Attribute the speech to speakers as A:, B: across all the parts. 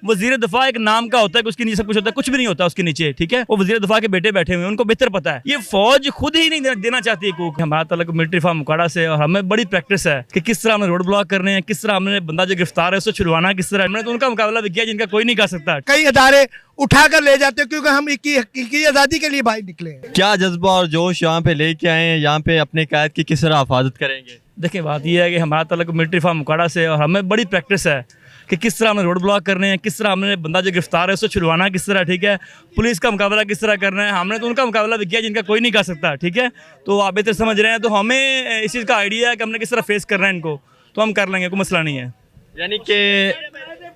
A: वजीर दफा एक नाम का होता है कि उसके नीचे सब कुछ होता है, कुछ भी नहीं होता उसके नीचे, ठीक है। वो वजीर दफा के बेटे बैठे हुए हैं, उनको बेहतर पता है। ये फौज खुद ही नहीं देना चाहती है कुक। हमारा तल्लुक मिलिट्री फार्म मुकाड़ा से, और हमें बड़ी प्रैक्टिस है कि किस तरह हमने रोड ब्लॉक करने हैं, किस तरह हमने बंदा जो गिरफ्तार है उसको छुड़वाना, किस तरह हमने तो उनका मुकाबला भी किया जिनका कोई नहीं कर सकता।
B: कई अदारे उठा कर ले जाते हैं क्योंकि हम की आज़ादी के लिए भाई निकले हैं।
C: क्या जज्बा और जोश यहाँ पे लेके आए हैं, यहाँ पे अपने कैद की किस तरह हिफाजत करेंगे?
A: देखिए बात यह है कि हमारा तल्लुक मिलिट्री फार्म मुकाड़ा से, और हमें बड़ी प्रैक्टिस है कि किस तरह हमने रोड ब्लॉक करने हैं, किस तरह हमने बंदा जो गिरफ्तार है उसको छुड़वाना किस तरह, ठीक है। पुलिस का मुकाबला किस तरह करना है, हमने तो उनका मुकाबला भी किया जिनका कोई नहीं कर सकता, ठीक है। तो आप बेहतर समझ रहे हैं, तो हमें इस चीज़ का आइडिया है कि हमने किस तरह फेस करना है इनको, तो हम कर लेंगे, कोई मसला नहीं है।
C: यानी कि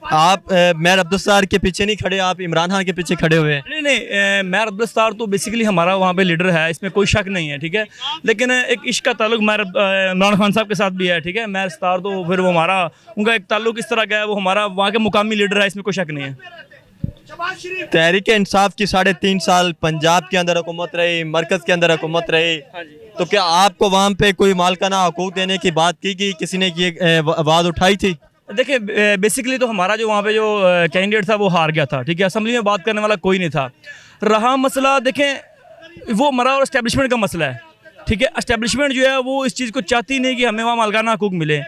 C: आप मेयर अब्दुल के पीछे नहीं खड़े, आप इमरान खान के पीछे खड़े हुए हैं।
A: नहीं नहीं, मेयर अब्दुल तो बेसिकली हमारा वहाँ पे लीडर है, इसमें कोई शक नहीं है, ठीक है। लेकिन एक इश्क का ताल्लुक मेयर इमरान खान साहब के साथ भी है, ठीक है। मेयर स्टार तो फिर वो हमारा, उनका एक ताल्लुक इस तरह का है, वो हमारा वहाँ के मुकामी लीडर है, इसमें कोई शक नहीं है।
C: तहरीक इंसाफ की 3.5 साल पंजाब के अंदर हुकूमत रही, मरकज़ के अंदर हुकूमत रही, तो क्या आपको वहाँ पे कोई मालकाना हकूक देने की बात की गई, किसी ने ये आवाज़ उठाई थी?
A: देखिए बेसिकली तो हमारा जो वहाँ पे जो कैंडिडेट था वो हार गया था, ठीक है। असेंबली में बात करने वाला कोई नहीं था। रहा मसला, देखें वो हमारा और एस्टेब्लिशमेंट का मसला है, ठीक है। एस्टेब्लिशमेंट जो है वो इस चीज़ को चाहती नहीं कि हमें वहाँ मालकाना हकूक मिले,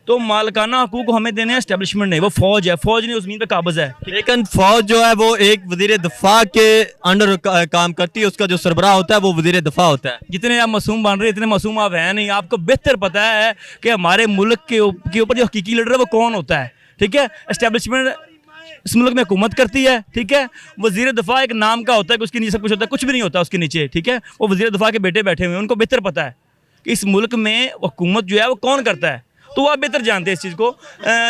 A: तो मालकाना हकूक हमें देने हैं एस्टेब्लिशमेंट नहीं, वो फौज है, फौज नहीं उस ज़मीन पे काबज़ है।
C: लेकिन फौज जो है वो एक वजीर दफा के अंडर काम करती है, उसका जो सरबराह होता है वो वजीर दफा होता है।
A: जितने आप मासूम बन रहे हैं इतने मासूम आप हैं नहीं। आपको बेहतर पता है कि हमारे मुल्क के ऊपर जो हकीकी लीडर है वो कौन होता है, ठीक है। एस्टेब्लिशमेंट इस मुल्क में हुकूमत करती है, ठीक है। वजीर दफा एक नाम का होता है कि उसके नीचे सब कुछ होता है, कुछ भी नहीं होता उसके नीचे, ठीक है। वो वजीर दफा के बेटे बैठे हुए हैं, उनको बेहतर पता है कि इस मुल्क में हुकूमत जो है वो कौन करता है, तो आप बेहतर जानते हैं इस चीज़ को।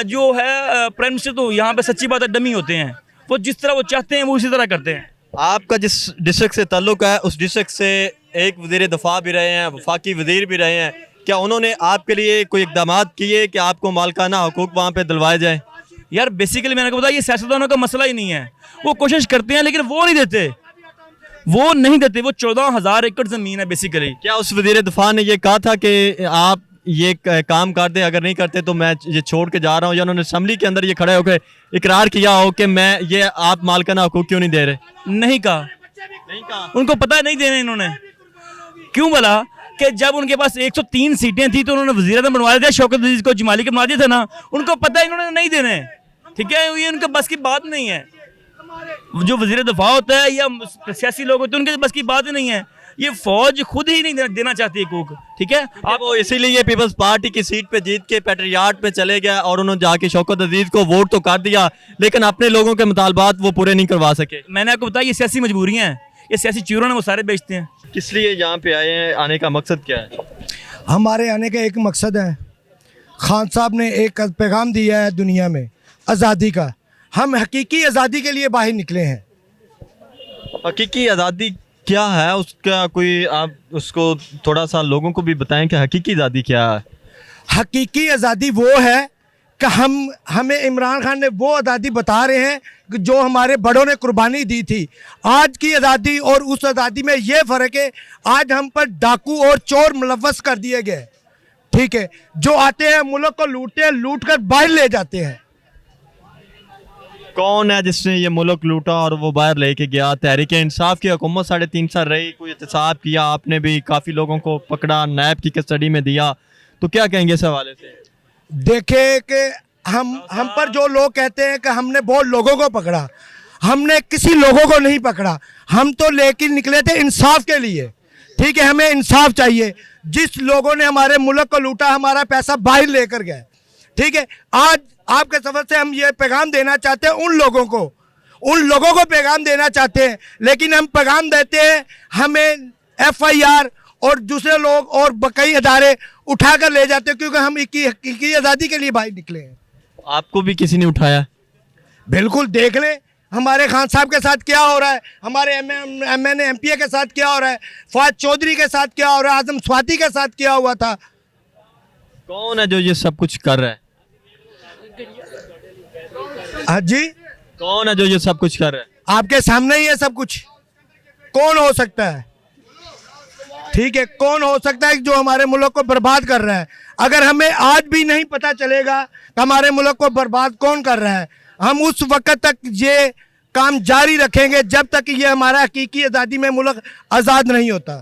A: जो है प्राइम मिनिस्टर तो यहाँ पे सच्ची बात है डमी होते हैं, वो जिस तरह वो चाहते हैं वो उसी तरह करते हैं।
C: आपका जिस डिस्ट्रिक्ट से ताल्लुक है उस डिस्ट्रिक्ट से एक वजीर दफा भी रहे हैं, वफाकी वजीर भी रहे हैं, क्या उन्होंने आपके लिए कोई इकदाम किए कि आपको मालकाना हकूक वहाँ पे दिलवाए जाए?
A: यार बेसिकली मैंने आपको बताया ये सियासतदानों का मसला ही नहीं है, वो कोशिश करते हैं लेकिन वो नहीं देते, वो नहीं देते। वो 14,000 एकड़ ज़मीन है बेसिकली।
C: क्या उस वजीर दफा ने ये कहा था कि आप ये काम कर दे, अगर नहीं करते तो मैं ये छोड़ के जा रहा हूँ, या उन्होंने असम्बली के अंदर ये खड़े होकर इकरार किया हो कि मैं ये आप मालकाना हकूक क्यों नहीं दे रहे?
A: नहीं कहा, उनको पता नहीं देने इन्होंने। क्यों बोला कि जब उनके पास 103 सीटें थी तो उन्होंने वज़ीर आज़म बनवा दिया, शौकत अजीज को जमाली के बना दिया था ना, उनको पता है इन्होंने नहीं देने, ठीक है। ये उनके बस की बात नहीं है। जो वज़ीर दफा होता है या सियासी लोग होते हैं उनके बस की बात ही नहीं है। ये फौज खुद ही नहीं देना चाहती है कुक, ठीक है।
C: आप वो इसीलिए पीपल्स पार्टी की सीट पे जीत के पेट्रियाट पे चले गए और उन्होंने जाके शौकत अजीज को वोट तो कर दिया, लेकिन अपने लोगों के मुतालबात वो पूरे नहीं करवा सके।
A: मैंने आपको बताया ये सियासी मजबूरियाँ हैं, ये सियासी चूरों ने वो सारे बेचते हैं।
C: किस लिए यहाँ पे आए हैं, आने का मकसद क्या है?
B: हमारे आने का एक मकसद है, खान साहब ने एक पैगाम दिया है दुनिया में आज़ादी का, हम हकीकी आज़ादी के लिए बाहर निकले हैं।
C: हकीकी आज़ादी क्या है, उसका कोई आप उसको थोड़ा सा लोगों को भी बताएं कि हकीकी आज़ादी क्या है?
B: हकीकी आज़ादी वो है कि हमें इमरान खान ने वो आज़ादी बता रहे हैं कि जो हमारे बड़ों ने कुर्बानी दी थी। आज की आज़ादी और उस आज़ादी में ये फ़र्क है, आज हम पर डाकू और चोर मुलव्वस कर दिए गए, ठीक है। जो आते हैं मुल्क को लूटते हैं, लूट कर बाहर ले जाते हैं।
C: कौन है जिसने ये मुल्क लूटा और वो बाहर लेके गया? तहरीक इंसाफ की हुकूमत 3.5 साल रही, कोई एहतसाब किया आपने भी, काफ़ी लोगों को पकड़ा, नैब की कस्टडी में दिया, तो क्या कहेंगे इस हवाले से?
B: देखे कि हम पर जो लोग कहते हैं कि हमने बहुत लोगों को पकड़ा, हमने किसी लोगों को नहीं पकड़ा, हम तो लेके निकले थे इंसाफ के लिए, ठीक है। हमें इंसाफ चाहिए। जिस लोगों ने हमारे मुल्क को लूटा, हमारा पैसा बाहर लेकर गए, ठीक है। आज आपके सफर से हम ये पैगाम देना चाहते हैं उन लोगों को पैगाम देना चाहते हैं, लेकिन हम पैगाम देते हैं, हमें FIR और दूसरे लोग और कई अदारे उठा कर ले जाते हैं क्योंकि हम की आज़ादी के लिए बाहर निकले हैं।
C: आपको भी किसी ने उठाया?
B: बिल्कुल, देख लें हमारे खान साहब के साथ क्या हो रहा है, हमारे MN MPA के साथ क्या हो रहा है, फवाद चौधरी के साथ क्या हो रहा है, आजम स्वाति के साथ क्या हुआ था।
C: कौन है जो ये सब कुछ कर रहा है?
B: हाँ जी,
C: कौन है जो ये सब कुछ कर रहा है?
B: आपके सामने ही है सब कुछ। कौन हो सकता है, ठीक है, कौन हो सकता है जो हमारे मुल्क को बर्बाद कर रहा है? अगर हमें आज भी नहीं पता चलेगा कि हमारे मुल्क को बर्बाद कौन कर रहा है, हम उस वक्त तक ये काम जारी रखेंगे जब तक ये हमारा हकीकी आज़ादी में मुल्क आज़ाद नहीं होता।